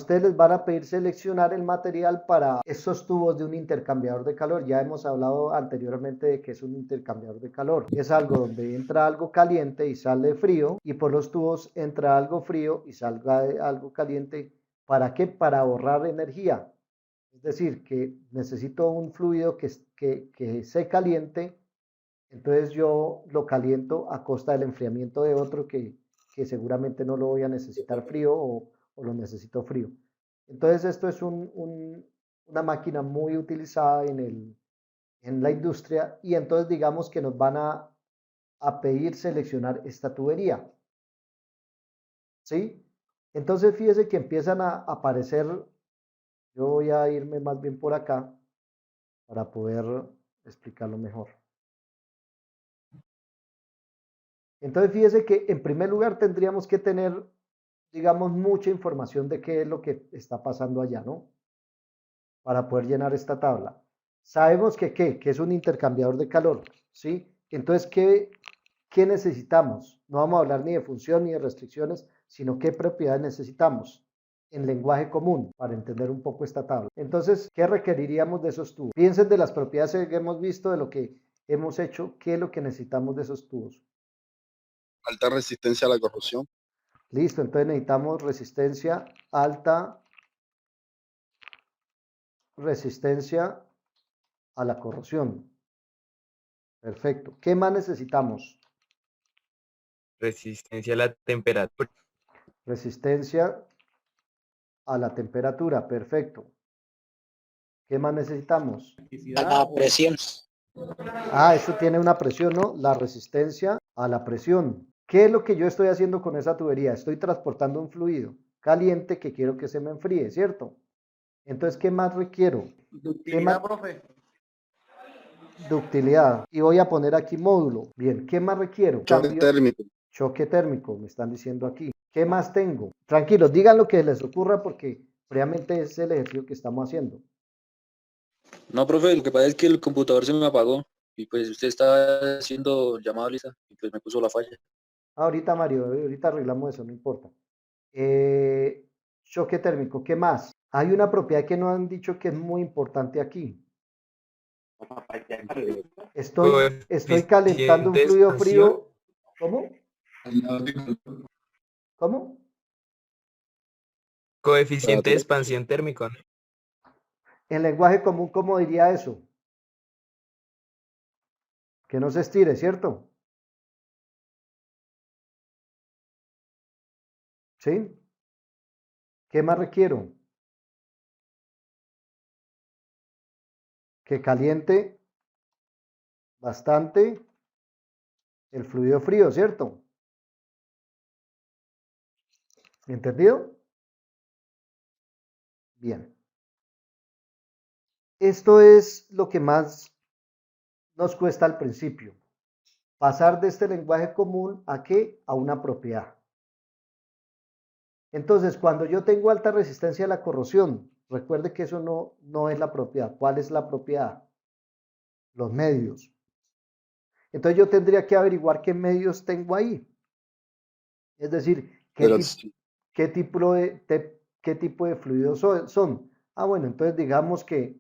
ustedes les van a pedir seleccionar el material para esos tubos de un intercambiador de calor. Ya hemos hablado anteriormente de que es un intercambiador de calor. Es algo donde entra algo caliente y sale frío, y por los tubos entra algo frío y salga algo caliente. ¿Para qué? Para ahorrar energía. Es decir, que necesito un fluido que se caliente, entonces yo lo caliento a costa del enfriamiento de otro que seguramente no lo voy a necesitar frío o lo necesito frío. Entonces esto es una máquina muy utilizada en la industria, y entonces digamos que nos van a pedir seleccionar esta tubería. ¿Sí? Entonces fíjese que empiezan a aparecer, yo voy a irme más bien por acá para poder explicarlo mejor. Entonces fíjese que en primer lugar tendríamos que tener, digamos, mucha información de qué es lo que está pasando allá, ¿no? Para poder llenar esta tabla. Sabemos que es un intercambiador de calor, ¿sí? Entonces, ¿qué necesitamos? No vamos a hablar ni de función ni de restricciones, sino qué propiedades necesitamos en lenguaje común para entender un poco esta tabla. Entonces, ¿qué requeriríamos de esos tubos? Piensen de las propiedades que hemos visto, de lo que hemos hecho, qué es lo que necesitamos de esos tubos. Alta resistencia a la corrosión. Listo, entonces necesitamos resistencia alta, resistencia a la corrosión. Perfecto. ¿Qué más necesitamos? Resistencia a la temperatura. Resistencia a la temperatura. Perfecto. ¿Qué más necesitamos? A la presión. Ah, eso tiene una presión, ¿no? La resistencia a la presión. ¿Qué es lo que yo estoy haciendo con esa tubería? Estoy transportando un fluido caliente que quiero que se me enfríe, ¿cierto? Entonces, ¿qué más requiero? Ductilidad, profe. Ductilidad. Y voy a poner aquí módulo. Bien, ¿qué más requiero? Choque Cambio. térmico. Choque térmico, me están diciendo aquí. ¿Qué más tengo? Tranquilos, digan lo que les ocurra porque previamente es el ejercicio que estamos haciendo. No, profe, lo que pasa es que el computador se me apagó y pues usted estaba haciendo llamada lista y pues me puso la falla. Ahorita, Mario, ahorita arreglamos eso, no importa. Choque térmico, ¿qué más? Hay una propiedad que nos han dicho que es muy importante aquí. Estoy calentando un Coeficiente de fluido expansión. frío. ¿Cómo? ¿Cómo? Coeficiente de expansión térmico, ¿no? En lenguaje común, ¿cómo diría eso? Que no se estire, ¿cierto? ¿Sí? ¿Qué más requiero? Que caliente bastante el fluido frío, ¿cierto? ¿Entendido? Bien. Esto es lo que más nos cuesta al principio. Pasar de este lenguaje común a qué? A una propiedad. Entonces, cuando yo tengo alta resistencia a la corrosión, recuerde que eso no es la propiedad. ¿Cuál es la propiedad? Los medios. Entonces yo tendría que averiguar qué medios tengo ahí. Es decir, qué tipo de fluidos son. Ah, bueno, entonces digamos que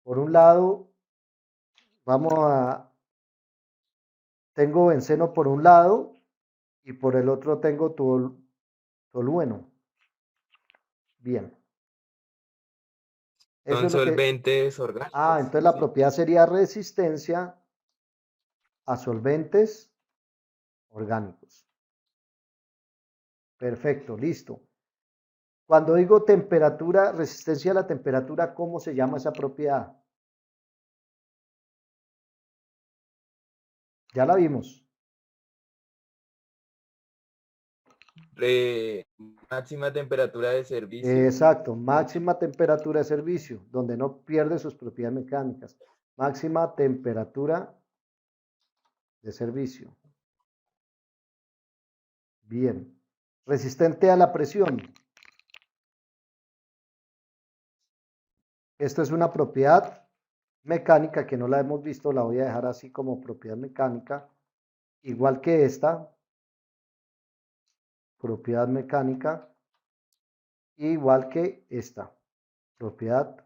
por un lado tengo benceno por un lado y por el otro tengo tolueno. Bien. Eso Son es lo que... solventes orgánicos. Ah, entonces la propiedad sería resistencia a solventes orgánicos. Perfecto, listo. Cuando digo temperatura, resistencia a la temperatura, ¿cómo se llama esa propiedad? Ya la vimos. Máxima temperatura de servicio. Exacto, máxima temperatura de servicio, donde no pierde sus propiedades mecánicas. Máxima temperatura de servicio. Bien. Resistente a la presión. Esto es una propiedad mecánica que no la hemos visto, la voy a dejar así como propiedad mecánica, igual que esta, propiedad mecánica igual que esta, propiedad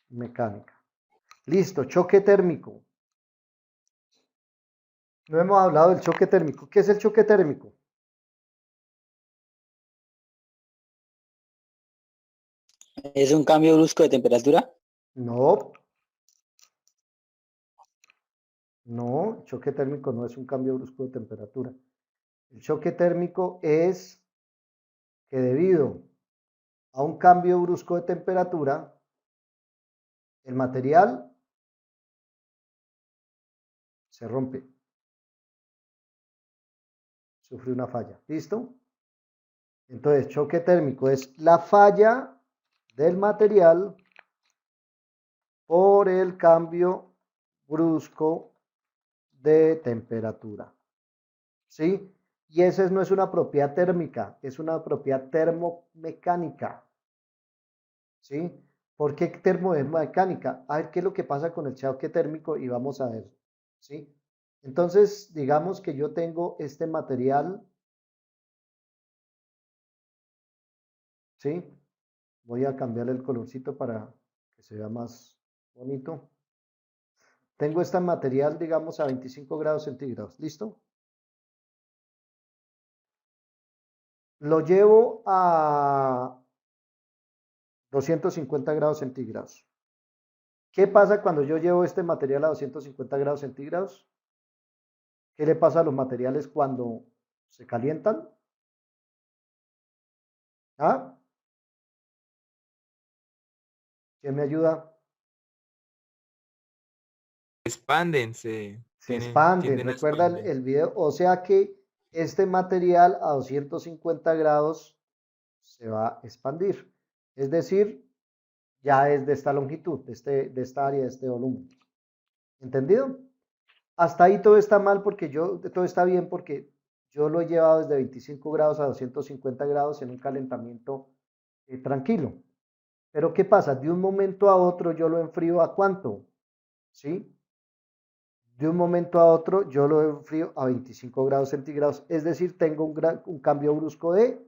mecánica. Listo, choque térmico. No hemos hablado del choque térmico. ¿Qué es el choque térmico? ¿Es un cambio brusco de temperatura? No, no, choque térmico no es un cambio brusco de temperatura. El choque térmico es que debido a un cambio brusco de temperatura, el material se rompe, sufre una falla. ¿Listo? Entonces, choque térmico es la falla del material por el cambio brusco de temperatura. ¿Sí? Y esa no es una propiedad térmica, es una propiedad termomecánica. ¿Sí? ¿Por qué termomecánica? A ver qué es lo que pasa con el choque térmico y vamos a ver. ¿Sí? Entonces, digamos que yo tengo este material. ¿Sí? Voy a cambiarle el colorcito para que se vea más bonito. Tengo este material, digamos, a 25 grados centígrados. ¿Listo? Lo llevo a 250 grados centígrados. ¿Qué pasa cuando yo llevo este material a 250 grados centígrados? ¿Qué le pasa a los materiales cuando se calientan? ¿Ah? ¿Quién me ayuda? Expanden, Se expanden. tienden a Recuerda expandir. el video. O sea que este material a 250 grados se va a expandir. Es decir, ya es de esta longitud, de esta área, de este volumen. ¿Entendido? Hasta ahí todo está mal porque todo está bien porque yo lo he llevado desde 25 grados a 250 grados en un calentamiento tranquilo. Pero ¿qué pasa? De un momento a otro yo lo enfrío ¿a cuánto? ¿Sí? De un momento a otro yo lo enfrío a 25 grados centígrados. Es decir, tengo un cambio brusco de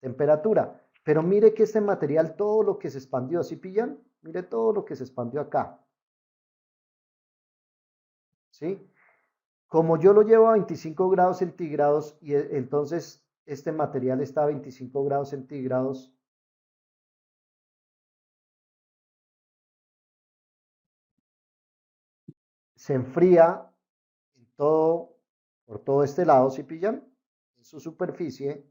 temperatura. Pero mire que este material, todo lo que se expandió, ¿sí pillan? Mire todo lo que se expandió acá. ¿Sí? Como yo lo llevo a 25 grados centígrados y entonces este material está a 25 grados centígrados, se enfría por todo este lado, ¿sí pillan? En su superficie.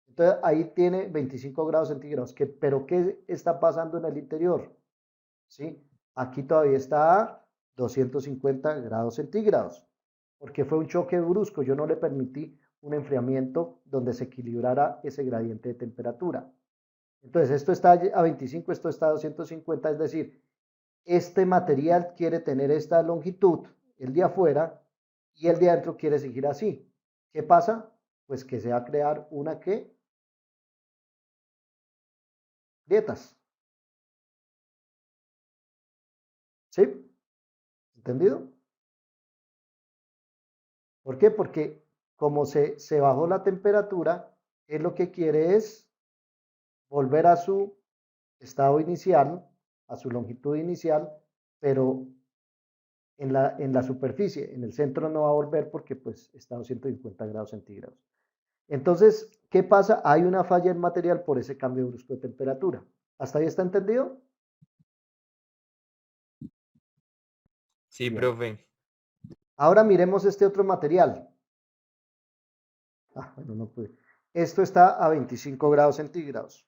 Entonces ahí tiene 25 grados centígrados. Pero ¿qué está pasando en el interior? ¿Sí? Aquí todavía está a 250 grados centígrados, porque fue un choque brusco. Yo no le permití un enfriamiento donde se equilibrara ese gradiente de temperatura. Entonces, esto está a 25, esto está a 250, es decir, este material quiere tener esta longitud, el de afuera, y el de adentro quiere seguir así. ¿Qué pasa? Pues que se va a crear una que grietas. ¿Sí? ¿Entendido? ¿Por qué? Porque como se bajó la temperatura, él lo que quiere es volver a su estado inicial, a su longitud inicial, pero en la superficie, en el centro no va a volver porque pues está a 250 grados centígrados. Entonces, ¿qué pasa? Hay una falla en material por ese cambio brusco de temperatura. ¿Hasta ahí está entendido? Sí, Bien. profe. Ahora miremos este otro material. Bueno, no pude. Esto está a 25 grados centígrados.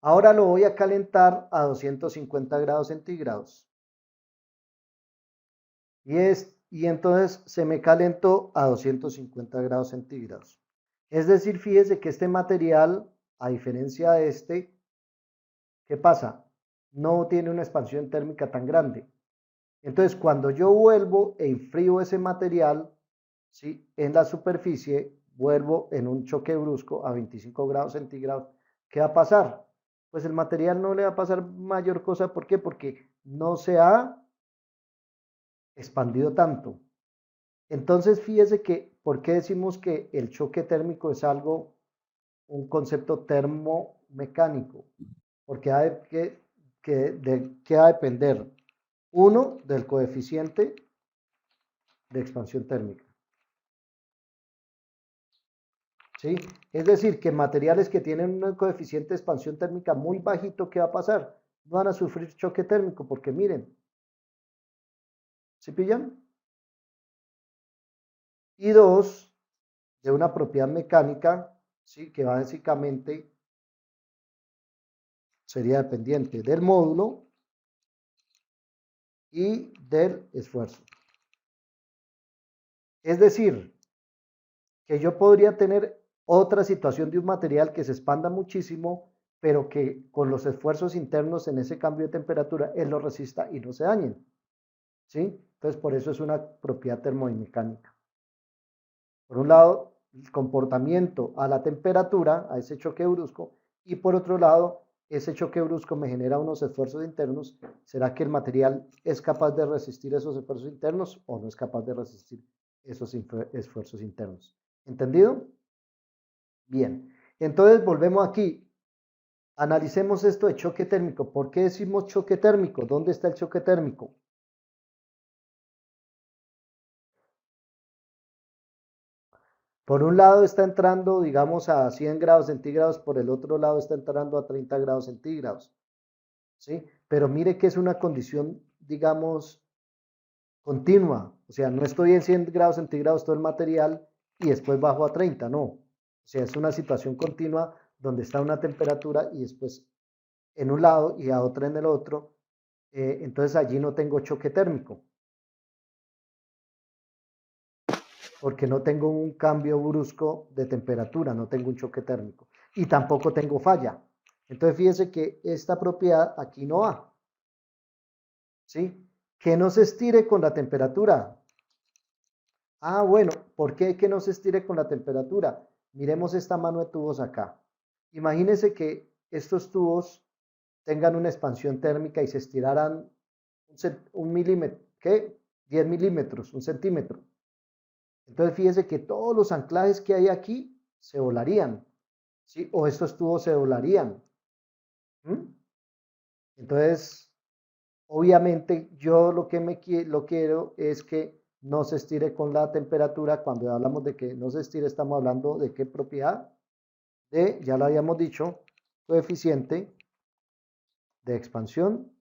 Ahora lo voy a calentar a 250 grados centígrados. Y entonces se me calentó a 250 grados centígrados. Es decir, fíjese que este material, a diferencia de este, ¿qué pasa? No tiene una expansión térmica tan grande. Entonces, cuando yo vuelvo e enfrío ese material, ¿sí? En la superficie, vuelvo en un choque brusco a 25 grados centígrados, ¿qué va a pasar? Pues el material no le va a pasar mayor cosa. ¿Por qué? Porque no se ha expandido tanto. Entonces, fíjese que, ¿por qué decimos que el choque térmico es algo un concepto termomecánico, porque ¿de qué va a depender? Uno, del coeficiente de expansión térmica. ¿Sí? Es decir, que materiales que tienen un coeficiente de expansión térmica muy bajito, ¿qué va a pasar? No van a sufrir choque térmico, porque miren, ¿sí pillan? Y dos, de una propiedad mecánica, ¿sí? Que básicamente sería dependiente del módulo y del esfuerzo. Es decir, que yo podría tener otra situación de un material que se expanda muchísimo, pero que con los esfuerzos internos en ese cambio de temperatura, él lo resista y no se dañen. ¿Sí? Entonces, por eso es una propiedad termomecánica. Por un lado, el comportamiento a la temperatura, a ese choque brusco, y por otro lado, ese choque brusco me genera unos esfuerzos internos. ¿Será que el material es capaz de resistir esos esfuerzos internos o no es capaz de resistir esos esfuerzos internos? ¿Entendido? Bien, entonces volvemos aquí. Analicemos esto de choque térmico. ¿Por qué decimos choque térmico? ¿Dónde está el choque térmico? Por un lado está entrando, digamos, a 100 grados centígrados, por el otro lado está entrando a 30 grados centígrados. ¿Sí? Pero mire que es una condición, digamos, continua. O sea, no estoy en 100 grados centígrados todo el material y después bajo a 30, no. O sea, es una situación continua donde está una temperatura y después en un lado y a otra en el otro. Entonces allí no tengo choque térmico. Porque no tengo un cambio brusco de temperatura, no tengo un choque térmico. Y tampoco tengo falla. Entonces fíjense que esta propiedad aquí no va. ¿Sí? Que no se estire con la temperatura. Ah, bueno, ¿por qué que no se estire con la temperatura? Miremos esta mano de tubos acá. Imagínense que estos tubos tengan una expansión térmica y se estiraran un milímetro, ¿qué? 10 milímetros, un centímetro. Entonces fíjense que todos los anclajes que hay aquí se volarían, ¿sí? O estos tubos se volarían. Entonces, obviamente yo lo que lo quiero es que no se estire con la temperatura. Cuando hablamos de que no se estire, estamos hablando de qué propiedad, de, ya lo habíamos dicho, coeficiente de expansión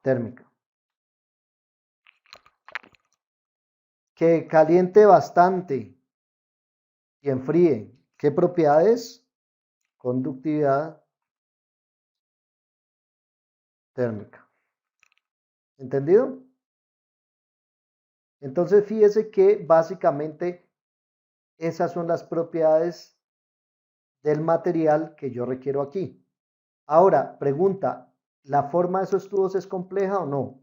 térmica. Que caliente bastante y enfríe. ¿Qué propiedades? Conductividad térmica. ¿Entendido? Entonces fíjese que básicamente esas son las propiedades del material que yo requiero aquí. Ahora, pregunta, ¿la forma de esos tubos es compleja o no?